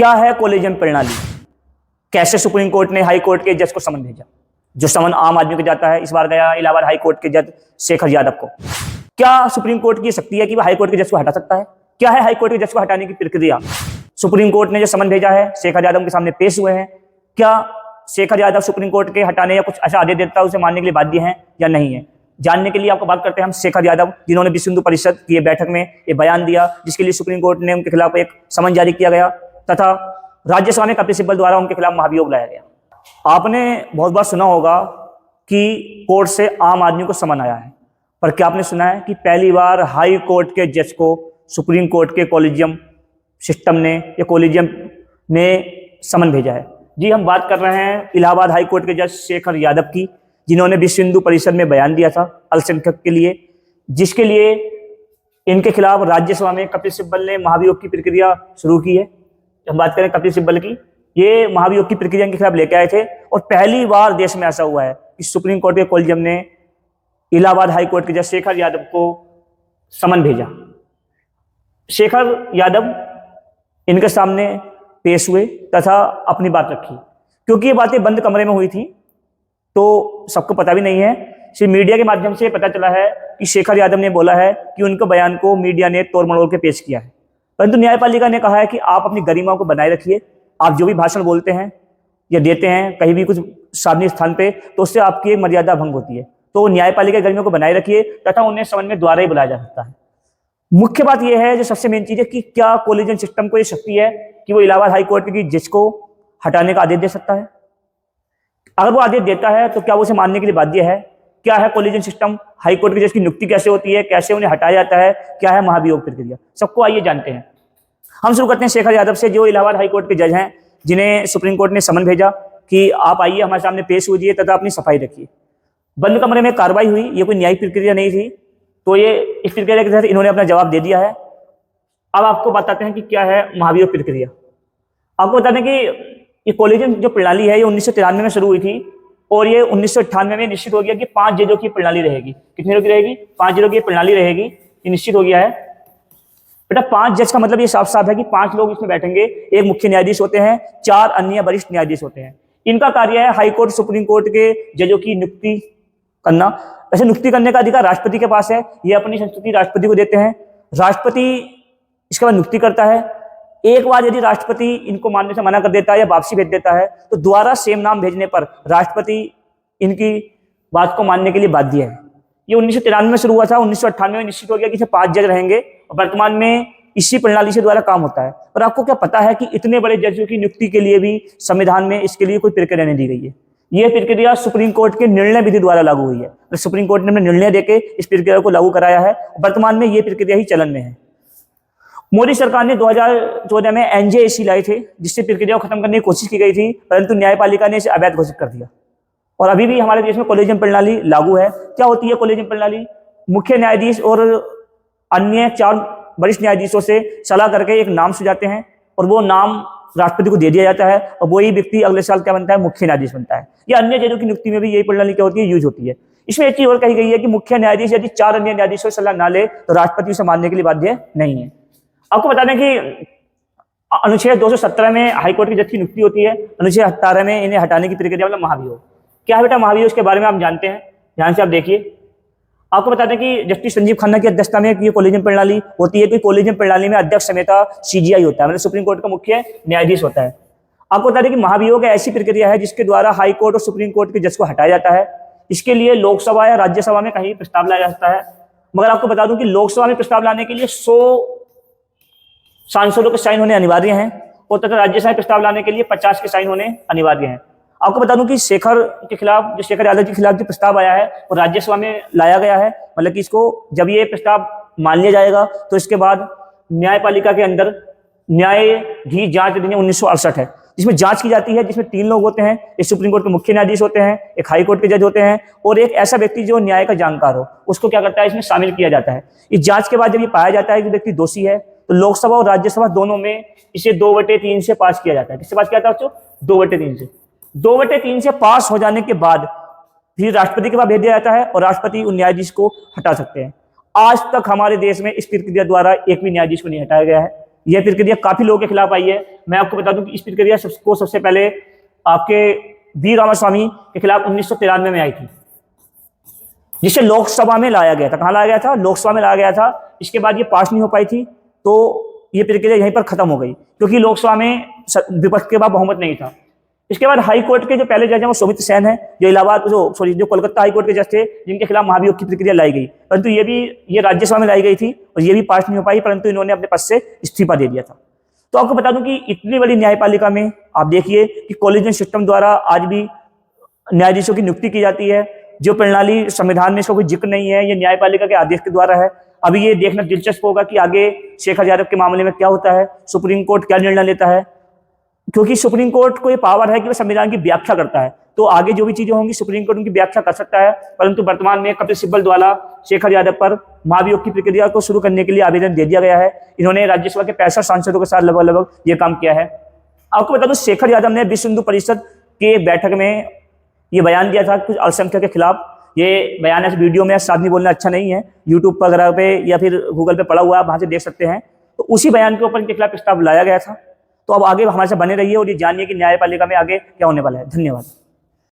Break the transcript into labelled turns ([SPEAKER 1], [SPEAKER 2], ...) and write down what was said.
[SPEAKER 1] क्या है कोलेजियम प्रणाली? कैसे सुप्रीम कोर्ट ने हाई कोर्ट के जज को समन भेजा? जो समन आम आदमी को जाता है, इस बार गया इलाहाबाद हाई कोर्ट के जज शेखर यादव को। क्या सुप्रीम कोर्ट की शक्ति है कि वह हाई कोर्ट के जज को हटा सकता है? क्या है हाई कोर्ट के जज को हटाने की प्रक्रिया? सुप्रीम कोर्ट ने जो समन भेजा है शेखर यादव के सामने पेश हुए हैं, क्या शेखर यादव सुप्रीम कोर्ट के हटाने या कुछ ऐसा आदेश देता है उसे मानने के लिए बाध्य हैं या नहीं है? जानने के लिए आपको बात करते हैं हम शेखर यादव, जिन्होंने विश्व हिंदू परिषद की बैठक में ये बयान दिया, जिसके लिए सुप्रीम कोर्ट ने उनके खिलाफ एक समन जारी किया गया तथा राज्यसभा में कपिल सिब्बल द्वारा उनके खिलाफ महाभियोग लाया गया। आपने बहुत बार सुना होगा कि कोर्ट से आम आदमी को समन आया है, पर क्या आपने सुना है कि पहली बार हाई कोर्ट के जज को सुप्रीम कोर्ट के कॉलेजियम सिस्टम ने या कॉलेजियम ने समन भेजा है? जी, हम बात कर रहे हैं इलाहाबाद हाई कोर्ट के जज शेखर यादव की, जिन्होंने विश्व हिंदू परिषद में बयान दिया था अल्पसंख्यक के लिए, जिसके लिए इनके खिलाफ राज्यसभा में कपिल सिब्बल ने महाभियोग की प्रक्रिया शुरू की है। हम बात करें कपिल सिब्बल की, ये महाभियोग की प्रक्रिया इनके खिलाफ लेके आए थे और पहली बार देश में ऐसा हुआ है कि सुप्रीम कोर्ट के कॉलेजियम ने इलाहाबाद हाई कोर्ट के जज शेखर यादव को समन भेजा। शेखर यादव इनके सामने पेश हुए तथा अपनी बात रखी। क्योंकि ये बातें बंद कमरे में हुई थी तो सबको पता भी नहीं है, सिर्फ मीडिया के माध्यम से पता चला है कि शेखर यादव ने बोला है कि उनके बयान को मीडिया ने तोड़ मरोड़ के पेश किया है। परंतु न्यायपालिका ने कहा है कि आप अपनी गरिमा को बनाए रखिए, आप जो भी भाषण बोलते हैं या देते हैं कहीं भी कुछ सार्वजनिक स्थान पे, तो उससे आपकी एक मर्यादा भंग होती है। तो न्यायपालिका की गरिमा को बनाए रखिए तथा उन्हें समन में द्वारा ही बुलाया जा सकता है। मुख्य बात यह है, जो सबसे मेन चीज है, कि क्या कोलिजन सिस्टम को यह शक्ति है कि वो इलाहाबाद हाई कोर्ट की जज को हटाने का आदेश दे सकता है? अगर वो आदेश देता है तो क्या वो उसे मानने के लिए बाध्य है? क्या है कोलिजन सिस्टम? हाई कोर्ट के जज की नियुक्ति कैसे होती है? कैसे उन्हें हटाया जाता है? क्या है महाभियोग प्रक्रिया? सबको आइए जानते हैं। हम शुरू करते हैं शेखर यादव से, जो इलाहाबाद हाई कोर्ट के जज हैं, जिन्हें सुप्रीम कोर्ट ने समन भेजा कि आप आइए हमारे सामने पेश होइए तथा अपनी सफाई रखिए। बंद कमरे में कार्रवाई हुई, ये कोई न्यायिक प्रक्रिया नहीं थी, तो ये इस प्रक्रिया के तहत इन्होंने अपना जवाब दे दिया है। अब आपको बताते हैं कि क्या है महाभियोग प्रक्रिया। आपको बता दें कि ये कोलिजन जो प्रणाली है ये 1993 में शुरू हुई थी और ये 1998 में निश्चित हो गया कि 5 जजों की प्रणाली रहेगी। कितने लोग की रहेगी? 5 जजों की प्रणाली रहेगी, ये निश्चित हो गया है। बेटा 5 जज का मतलब ये साफ साफ है कि 5 लोग इसमें बैठेंगे। एक मुख्य न्यायाधीश होते हैं, 4 अन्य वरिष्ठ न्यायाधीश होते हैं। इनका कार्य है हाई कोर्ट सुप्रीम कोर्ट के जजों की नियुक्ति करना। वैसे नियुक्ति करने का अधिकार राष्ट्रपति के पास है, ये अपनी संस्तुति राष्ट्रपति को देते हैं। राष्ट्रपति इसके बाद नियुक्ति करता है। एक बार यदि राष्ट्रपति इनको मानने से मना कर देता है या वापसी भेज देता है तो दोबारा सेम नाम भेजने पर राष्ट्रपति इनकी बात को मानने के लिए बाध्य है। ये 1993 में शुरू हुआ था, 1998 में निश्चित हो गया कि इसमें 5 जज रहेंगे और वर्तमान में इसी प्रणाली से द्वारा काम होता है। और आपको क्या पता है कि इतने बड़े जजों की नियुक्ति के लिए भी संविधान में इसके लिए कोई प्रक्रिया नहीं दी गई है। यह प्रक्रिया सुप्रीम कोर्ट के निर्णय विधि द्वारा लागू हुई है। तो सुप्रीम कोर्ट ने निर्णय देके इस प्रक्रिया को लागू कराया है। वर्तमान में यह प्रक्रिया ही चलन में है। मोदी सरकार ने 2014 में एनजेएसी लाए थे, जिससे प्रक्रिया को खत्म करने की कोशिश की गई थी, परंतु न्यायपालिका ने इसे अवैध घोषित कर दिया और अभी भी हमारे देश में कोलिजन प्रणाली लागू है। क्या होती है कोलिजन प्रणाली? मुख्य न्यायाधीश और अन्य 4 वरिष्ठ न्यायाधीशों से सलाह करके एक नाम सुझाते हैं और वो नाम राष्ट्रपति को दे दिया जाता है और वही व्यक्ति अगले साल क्या बनता है? मुख्य न्यायाधीश बनता है। या अन्य जजों की नियुक्ति में भी यही प्रणाली क्या होती है? यूज होती है। इसमें एक चीज और कही गई है कि मुख्य न्यायाधीश यदि 4 अन्य न्यायाधीशों से सलाह ना ले तो राष्ट्रपति उसे मानने के लिए बाध्य नहीं है। आपको बता दें कि अनुच्छेद 217 में हाईकोर्ट की जज की नियुक्ति होती है, अनुच्छेद 18 में इन्हें हटाने की प्रक्रिया मतलब महाभियोग। क्या है बेटा महाभियोग? इसके बारे में आप जानते हैं, ध्यान से आप देखिए। आपको बता दें कि जस्टिस संजीव खन्ना की अध्यक्षता में ये कोलिजन प्रणाली होती है कि कोलिजन प्रणाली में अध्यक्ष समेत सीजीआई होता है, मतलब सुप्रीम कोर्ट का मुख्य न्यायाधीश होता है। आपको बता दें कि महाभियोग ऐसी प्रक्रिया है जिसके द्वारा हाई कोर्ट और सुप्रीम कोर्ट के जज को हटाया जाता है। इसके लिए लोकसभा या राज्यसभा में कहीं प्रस्ताव लाया जा सकता है, मगर आपको बता दूं कि लोकसभा में प्रस्ताव लाने के लिए 100 सांसदों के साइन होने अनिवार्य हैं और तथा राज्यसभा में प्रस्ताव लाने के लिए 50 के साइन होने अनिवार्य हैं। आपको बता दूं कि शेखर के खिलाफ, जो शेखर यादव के खिलाफ जो प्रस्ताव आया है वो राज्यसभा में लाया गया है, मतलब कि इसको जब ये प्रस्ताव मान लिया जाएगा तो इसके बाद न्यायपालिका के अंदर न्यायाधीश जांच अधिनियम 1968 है, जिसमें जांच की जाती है, जिसमें 3 लोग होते हैं। एक सुप्रीम कोर्ट के मुख्य न्यायाधीश होते हैं, एक हाई कोर्ट के जज होते हैं और एक ऐसा व्यक्ति जो न्याय का जानकार हो, उसको क्या करता है? इसमें शामिल किया जाता है। इस जांच के बाद जब ये पाया जाता है कि व्यक्ति दोषी है तो लोकसभा और राज्यसभा दोनों में इसे 2/3 से पास किया जाता है। किससे पास किया जाता है बच्चों? 2/3 से। 2/3 से पास हो जाने के बाद फिर राष्ट्रपति के पास भेज दिया जाता है और राष्ट्रपति उन न्यायाधीश को हटा सकते हैं। आज तक हमारे देश में इस प्रक्रिया द्वारा एक भी न्यायाधीश को नहीं हटाया गया है। यह प्रक्रिया काफी लोगों के खिलाफ आई है। मैं आपको बता दूं कि इस प्रक्रिया को सबसे पहले आपके वी रामास्वामी के खिलाफ 1993 में आई थी, जिसे लोकसभा में लाया गया था। कहां लाया गया था? लोकसभा में लाया गया था। इसके बाद ये पास नहीं हो पाई थी, तो ये प्रक्रिया यहीं पर खत्म हो गई, क्योंकि लोकसभा में विपक्ष के बाद बहुमत नहीं था। इसके बाद हाई कोर्ट के जो पहले जज हैं वो सुमित सेन है, जो इलाहाबाद जो कोलकाता हाई कोर्ट के जज थे, जिनके खिलाफ महाभियोग की प्रक्रिया लाई गई, परंतु ये राज्यसभा में लाई गई थी और ये भी पास नहीं हो पाई, परंतु इन्होंने अपने पद से इस्तीफा दे दिया था। तो आपको बता दूं कि इतनी बड़ी न्यायपालिका में आप देखिए कि कॉलेजियम सिस्टम द्वारा आज भी न्यायाधीशों की नियुक्ति की जाती है। जो प्रणाली संविधान में इसका कोई जिक्र नहीं है, ये न्यायपालिका के आदेश के द्वारा है। अभी ये देखना दिलचस्प होगा कि आगे शेखर यादव के मामले में क्या होता है, सुप्रीम कोर्ट क्या निर्णय लेता है, क्योंकि सुप्रीम कोर्ट को ये पावर है कि वो संविधान की व्याख्या करता है। तो आगे जो भी चीजें होंगी सुप्रीम कोर्ट उनकी व्याख्या कर सकता है, परंतु वर्तमान में कपिल सिब्बल द्वारा शेखर यादव पर महाभियोग की प्रक्रिया को शुरू करने के लिए आवेदन दे दिया गया है। इन्होंने राज्यसभा के 65 सांसदों के साथ लगभग ये काम किया है। आपको बता दूं शेखर यादव ने विश्व हिंदू परिषद के बैठक में ये बयान दिया था कुछ अल्पसंख्यक के खिलाफ। ये बयान ऐसे वीडियो में साथ नहीं बोलना अच्छा नहीं है, यूट्यूब पर वगैरह पे या फिर गूगल पे पड़ा हुआ है, वहां से देख सकते हैं। तो उसी बयान के ऊपर इनके खिलाफ प्रस्ताव लाया गया था। तो अब आगे हमारे साथ बने रहिए और ये जानिए कि न्यायपालिका में आगे क्या होने वाला है। धन्यवाद।